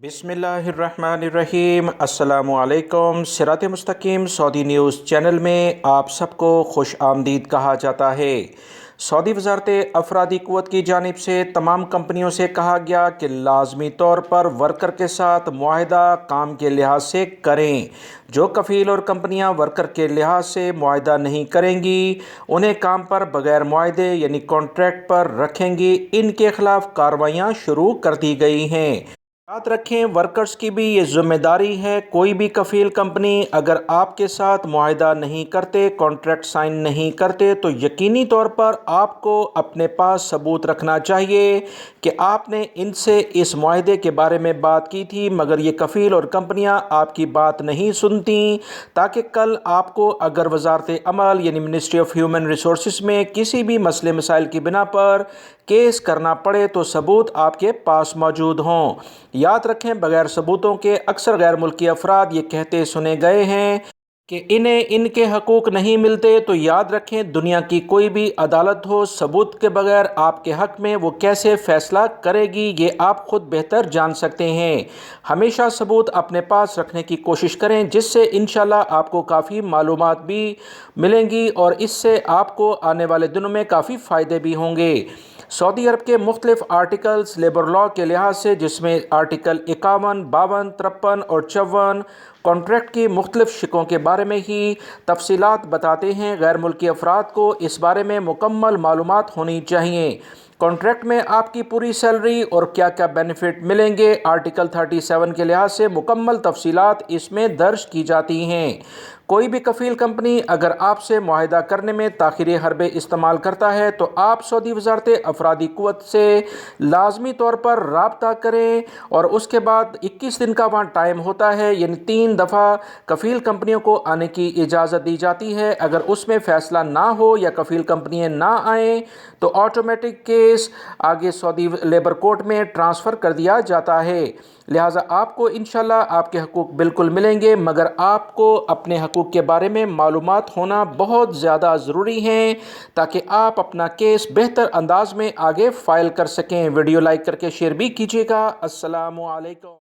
बिस्मिल्लाहिर्रहमानिर्रहीम। अस्सलामुअलैकुम। सिरात मुस्तकीम सऊदी न्यूज़ चैनल में आप सबको खुश आमदीद कहा जाता है। सऊदी वजारत अफरादी क़ुव्वत की जानिब से तमाम कंपनियों से कहा गया कि लाजमी तौर पर वर्कर के साथ मुआहदा काम के लिहाज से करें। जो कफ़ील और कंपनियां वर्कर के लिहाज से मुआहदा नहीं करेंगी, उन्हें काम पर बगैर मुआहदे यानी कॉन्ट्रैक्ट पर रखेंगी। इनके खिलाफ कार्रवाइयाँ शुरू कर दी गई हैं। याद रखें, वर्कर्स की भी ये जिम्मेदारी है। कोई भी कफ़ील कंपनी अगर आपके साथ मुआहदा नहीं करते, कॉन्ट्रैक्ट साइन नहीं करते, तो यकीनी तौर पर आपको अपने पास सबूत रखना चाहिए कि आपने इनसे इस मुआहदे के बारे में बात की थी, मगर ये कफ़ील और कंपनियां आपकी बात नहीं सुनती, ताकि कल आपको अगर वजारत अमल यानी मिनिस्ट्री ऑफ ह्यूमन रिसोर्स में किसी भी मसले मसाइल की बिना पर केस करना पड़े तो सबूत आपके पास मौजूद हों। याद रखें, बगैर सबूतों के अक्सर गैर मुल्की अफराद ये कहते सुने गए हैं कि इन्हें इनके हकूक़ नहीं मिलते। तो याद रखें, दुनिया की कोई भी अदालत हो, सबूत के बगैर आपके हक़ में वो कैसे फ़ैसला करेगी, ये आप ख़ुद बेहतर जान सकते हैं। हमेशा सबूत अपने पास रखने की कोशिश करें, जिससे इंशाल्लाह आपको काफ़ी मालूमात भी मिलेंगी और इससे आपको आने वाले दिनों में काफ़ी फ़ायदे भी होंगे। सऊदी अरब के मुख्तलिफ आर्टिकल्स लेबर लॉ के लिहाज से, जिसमें आर्टिकल 51, 52, 53 और 54 कॉन्ट्रैक्ट की मुख्तलिफ शिकों के बारे में ही तफसीलात बताते हैं। गैर मुल्की अफराद को इस बारे में मुकम्मल मालूमात होनी चाहिए। कॉन्ट्रैक्ट में आपकी पूरी सैलरी और क्या क्या बेनिफिट मिलेंगे, आर्टिकल 37 के लिहाज से मुकम्मल तफसीलात इसमें दर्ज की जाती हैं। कोई भी कफ़ील कंपनी अगर आपसे मुआहदा करने में ताख़ीरी हरबे इस्तेमाल करता है, तो आप सऊदी वजारत अफरादी क़ुव्वत से लाजमी तौर पर राब्ता करें और उसके बाद 21 दिन का वहाँ टाइम होता है, यानी 3 दफ़ा कफ़ील कंपनियों को आने की इजाज़त दी जाती है। अगर उसमें फ़ैसला ना हो या कफ़ील कंपनियाँ ना आएँ, तो ऑटोमेटिक केस आगे सऊदी लेबर कोर्ट में ट्रांसफ़र कर दिया जाता है। लिहाजा आपको इंशाल्लाह आपके हकूक़ बिल्कुल मिलेंगे, मगर आपको अपने हकूक़ के बारे में मालूमात होना बहुत ज़्यादा ज़रूरी है, ताकि आप अपना केस बेहतर अंदाज में आगे फ़ाइल कर सकें। वीडियो लाइक करके शेयर भी कीजिएगा। अस्सलामु अलैकुम।